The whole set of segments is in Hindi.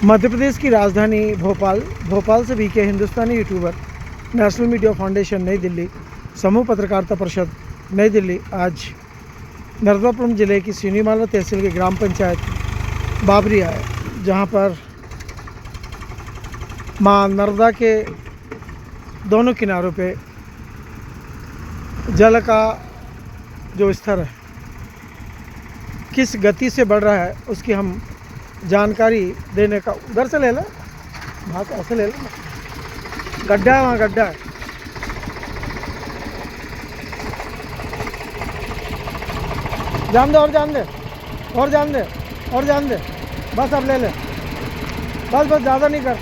मध्य प्रदेश की राजधानी भोपाल से बीके हिंदुस्तानी यूट्यूबर नेशनल मीडिया फाउंडेशन नई दिल्ली समूह पत्रकारिता परिषद नई दिल्ली आज नर्मदापुरम जिले की सिवनीमाला तहसील के ग्राम पंचायत बाबरिया है, जहां पर मां नर्मदा के दोनों किनारों पे जल का जो स्तर है किस गति से बढ़ रहा है उसकी हम जानकारी देने का। उधर से ले लो, वहाँ से ऐसे ले लो, गड्ढा है, वहाँ गड्ढा है। जान दे और जान दे और जान दे और जान दे, बस अब ले ले, बस बस ज़्यादा नहीं कर।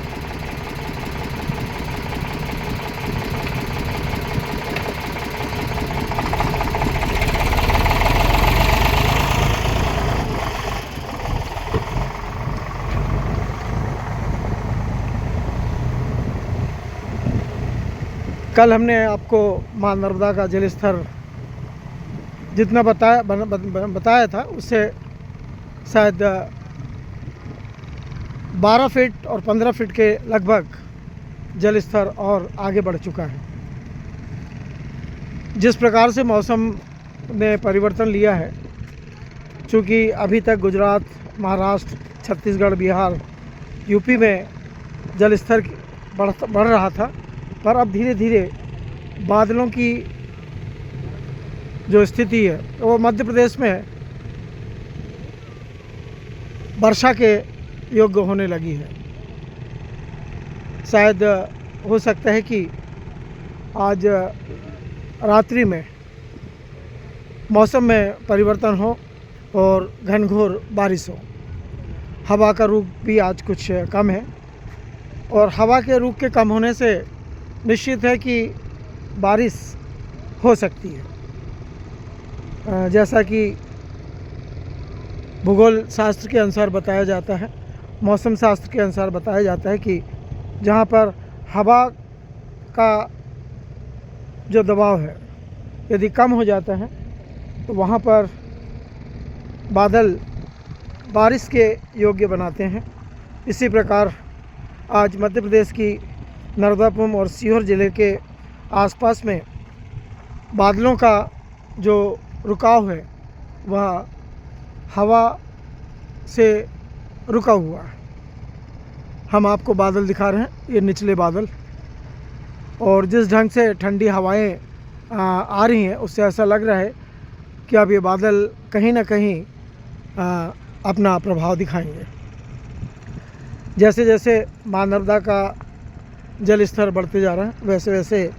कल हमने आपको मां नर्मदा का जल स्तर जितना बताया था उससे शायद 12 फीट और 15 फीट के लगभग जल स्तर और आगे बढ़ चुका है। जिस प्रकार से मौसम ने परिवर्तन लिया है, चूँकि अभी तक गुजरात, महाराष्ट्र, छत्तीसगढ़, बिहार, यूपी में जल स्तर बढ़ रहा था, पर अब धीरे धीरे बादलों की जो स्थिति है वो मध्य प्रदेश में वर्षा के योग्य होने लगी है। शायद हो सकता है कि आज रात्रि में मौसम में परिवर्तन हो और घनघोर बारिश हो। हवा का रुख भी आज कुछ कम है और हवा के रुख के कम होने से निश्चित है कि बारिश हो सकती है। जैसा कि भूगोल शास्त्र के अनुसार बताया जाता है, मौसम शास्त्र के अनुसार बताया जाता है कि जहाँ पर हवा का जो दबाव है यदि कम हो जाता है तो वहाँ पर बादल बारिश के योग्य बनाते हैं। इसी प्रकार आज मध्य प्रदेश की नर्मदापुरम और सीहोर ज़िले के आसपास में बादलों का जो रुकाव है वह हवा से रुका हुआ है। हम आपको बादल दिखा रहे हैं, ये निचले बादल, और जिस ढंग से ठंडी हवाएं आ रही हैं उससे ऐसा लग रहा है कि अब ये बादल कहीं ना कहीं अपना प्रभाव दिखाएंगे। जैसे जैसे मां नर्मदा का जल स्तर बढ़ते जा रहा है वैसे वैसे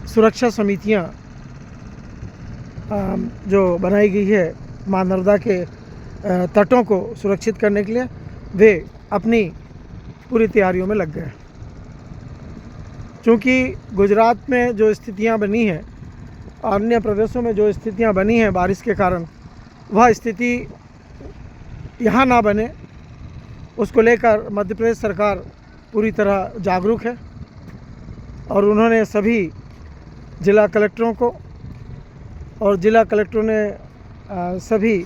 सुरक्षा समितियां जो बनाई गई है मां नर्मदा के तटों को सुरक्षित करने के लिए, वे अपनी पूरी तैयारियों में लग गए। क्योंकि गुजरात में जो स्थितियां बनी हैं, अन्य प्रदेशों में जो स्थितियां बनी हैं बारिश के कारण, वह स्थिति यहाँ ना बने, उसको लेकर मध्य प्रदेश सरकार पूरी तरह जागरूक है और उन्होंने सभी जिला कलेक्टरों को और जिला कलेक्टरों ने सभी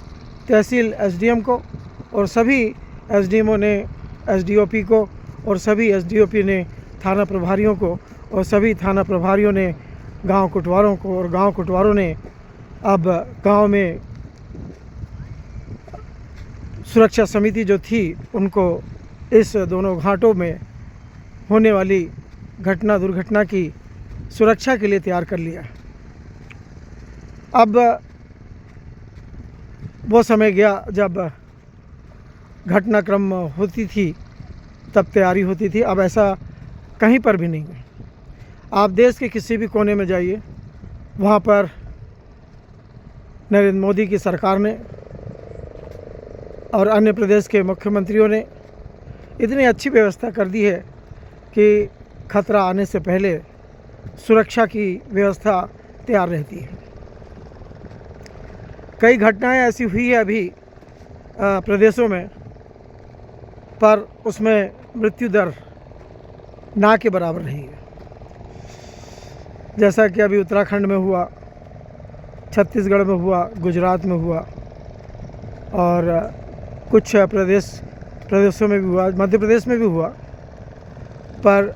तहसील एसडीएम को और सभी एसडीएमओ ने एसडीओपी को और सभी एसडीओपी ने थाना प्रभारियों को और सभी थाना प्रभारियों ने गांव कोटवारों को और गांव कोटवारों ने अब गांव में सुरक्षा समिति जो थी उनको इस दोनों घाटों में होने वाली दुर्घटना की सुरक्षा के लिए तैयार कर लिया। अब वो समय गया जब घटनाक्रम होती थी तब तैयारी होती थी, अब ऐसा कहीं पर भी नहीं है। आप देश के किसी भी कोने में जाइए, वहाँ पर नरेंद्र मोदी की सरकार ने और अन्य प्रदेश के मुख्यमंत्रियों ने इतनी अच्छी व्यवस्था कर दी है कि खतरा आने से पहले सुरक्षा की व्यवस्था तैयार रहती है। कई घटनाएं ऐसी हुई है अभी प्रदेशों में, पर उसमें मृत्यु दर ना के बराबर रही है। जैसा कि अभी उत्तराखंड में हुआ, छत्तीसगढ़ में हुआ, गुजरात में हुआ और कुछ प्रदेश प्रदेशों में भी हुआ, मध्य प्रदेश में भी हुआ, पर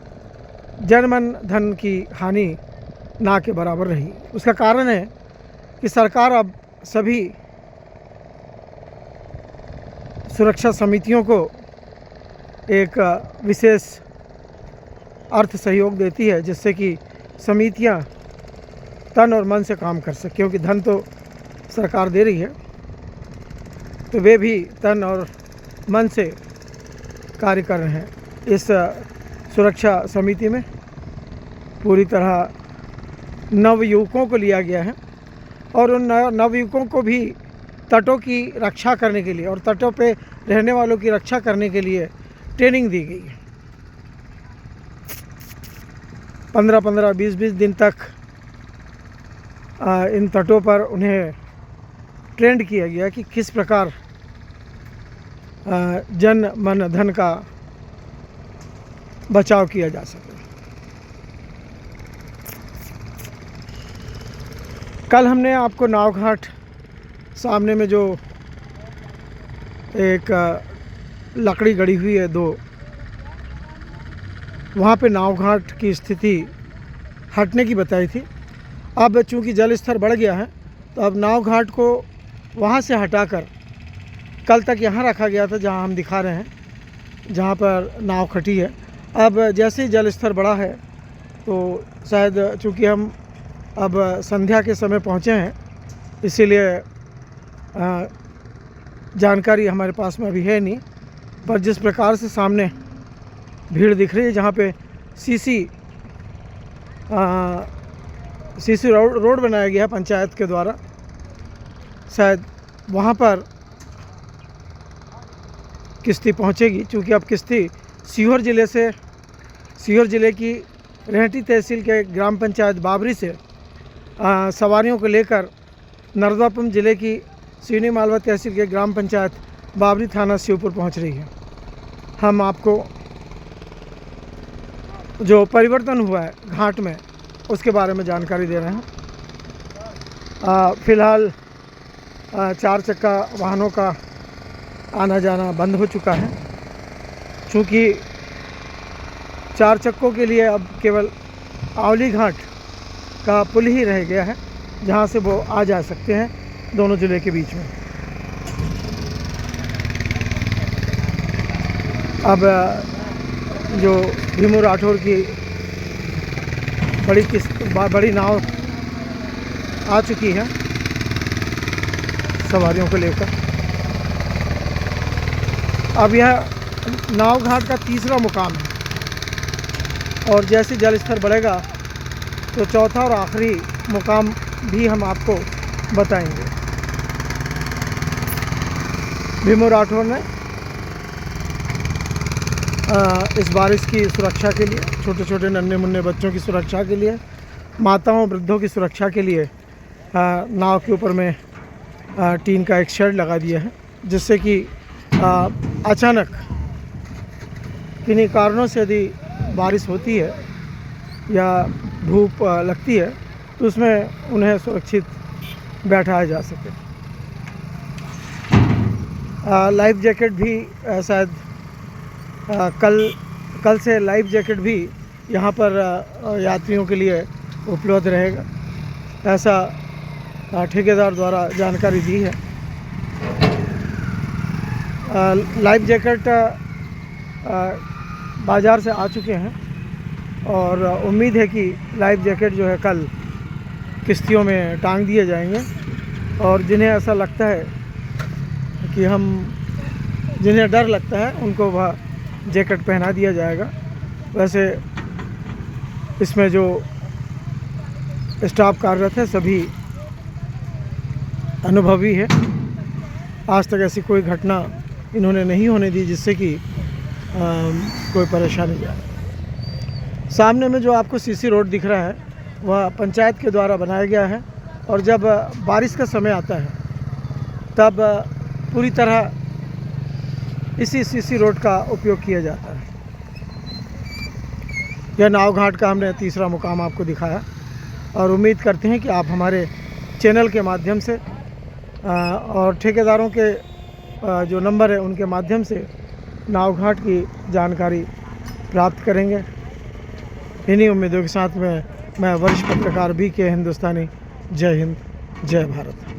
जन मन धन की हानि ना के बराबर रही। उसका कारण है कि सरकार अब सभी सुरक्षा समितियों को एक विशेष अर्थ सहयोग देती है, जिससे कि समितियां तन और मन से काम कर सकें, क्योंकि धन तो सरकार दे रही है, तो वे भी तन और मन से कार्य कर रहे हैं। इस सुरक्षा समिति में पूरी तरह नवयुवकों को लिया गया है और उन नवयुवकों को भी तटों की रक्षा करने के लिए और तटों पे रहने वालों की रक्षा करने के लिए ट्रेनिंग दी गई है। 15-15, 20-20 दिन तक इन तटों पर उन्हें ट्रेंड किया गया कि किस प्रकार जन मन धन का बचाव किया जा सके। कल हमने आपको नाव घाट सामने में जो एक लकड़ी गड़ी हुई है 2, वहाँ पे नाव घाट की स्थिति हटने की बताई थी। अब चूंकि जल स्तर बढ़ गया है, तो अब नाव घाट को वहाँ से हटाकर कल तक यहाँ रखा गया था, जहाँ हम दिखा रहे हैं, जहाँ पर नाव खटी है। अब जैसे ही जल स्तर बढ़ा है, तो शायद चूँकि हम अब संध्या के समय पहुँचे हैं, इसीलिए जानकारी हमारे पास में अभी है नहीं, पर जिस प्रकार से सामने भीड़ दिख रही है, जहाँ पे सीसी रोड बनाया गया है पंचायत के द्वारा, शायद वहाँ पर किश्ती पहुँचेगी। चूँकि अब किश्ती सीहोर ज़िले की रेहटी तहसील के ग्राम पंचायत बाबरी से सवारियों को लेकर नर्मदापुरम ज़िले की सिवनी मालवा तहसील के ग्राम पंचायत बाबरी थाना शिवपुर पहुंच रही है। हम आपको जो परिवर्तन हुआ है घाट में, उसके बारे में जानकारी दे रहे हैं। फ़िलहाल 4 चक्का वाहनों का आना जाना बंद हो चुका है, चूँकि 4 चक्कों के लिए अब केवल आवली घाट का पुल ही रह गया है, जहाँ से वो आ जा सकते हैं दोनों ज़िले के बीच में। अब जो भीमू राठौर की बड़ी नाव आ चुकी है सवारियों को लेकर। अब यह नाव घाट का तीसरा मुकाम है, और जैसे जल स्तर बढ़ेगा तो चौथा और आखिरी मुकाम भी हम आपको बताएंगे। भीमू राठौर ने इस बारिश की सुरक्षा के लिए, छोटे छोटे नन्हे मुन्ने बच्चों की सुरक्षा के लिए, माताओं वृद्धों की सुरक्षा के लिए नाव के ऊपर में टीन का एक शेड लगा दिया है, जिससे कि अचानक किन्हीं कारणों से यदि बारिश होती है या धूप लगती है, तो उसमें उन्हें सुरक्षित बैठाया जा सके। लाइफ जैकेट भी शायद कल से लाइफ जैकेट भी यहाँ पर यात्रियों के लिए उपलब्ध रहेगा, ऐसा ठेकेदार द्वारा जानकारी दी है। लाइफ जैकेट बाज़ार से आ चुके हैं, और उम्मीद है कि लाइफ जैकेट जो है कल किश्तियों में टांग दिए जाएंगे, और जिन्हें ऐसा लगता है कि जिन्हें डर लगता है उनको वह जैकेट पहना दिया जाएगा। वैसे इसमें जो स्टाफ कार्यरत है सभी अनुभवी है, आज तक ऐसी कोई घटना इन्होंने नहीं होने दी जिससे कि कोई परेशानी जाए। सामने में जो आपको सीसी रोड दिख रहा है वह पंचायत के द्वारा बनाया गया है, और जब बारिश का समय आता है तब पूरी तरह इसी सीसी रोड का उपयोग किया जाता है। यह नाव घाट का हमने तीसरा मुकाम आपको दिखाया, और उम्मीद करते हैं कि आप हमारे चैनल के माध्यम से और ठेकेदारों के जो नंबर है उनके माध्यम से नावघाट की जानकारी प्राप्त करेंगे। इन्हीं उम्मीदों के साथ में मैं वरिष्ठ पत्रकार BK हिंदुस्तानी, जय हिंद, जय भारत।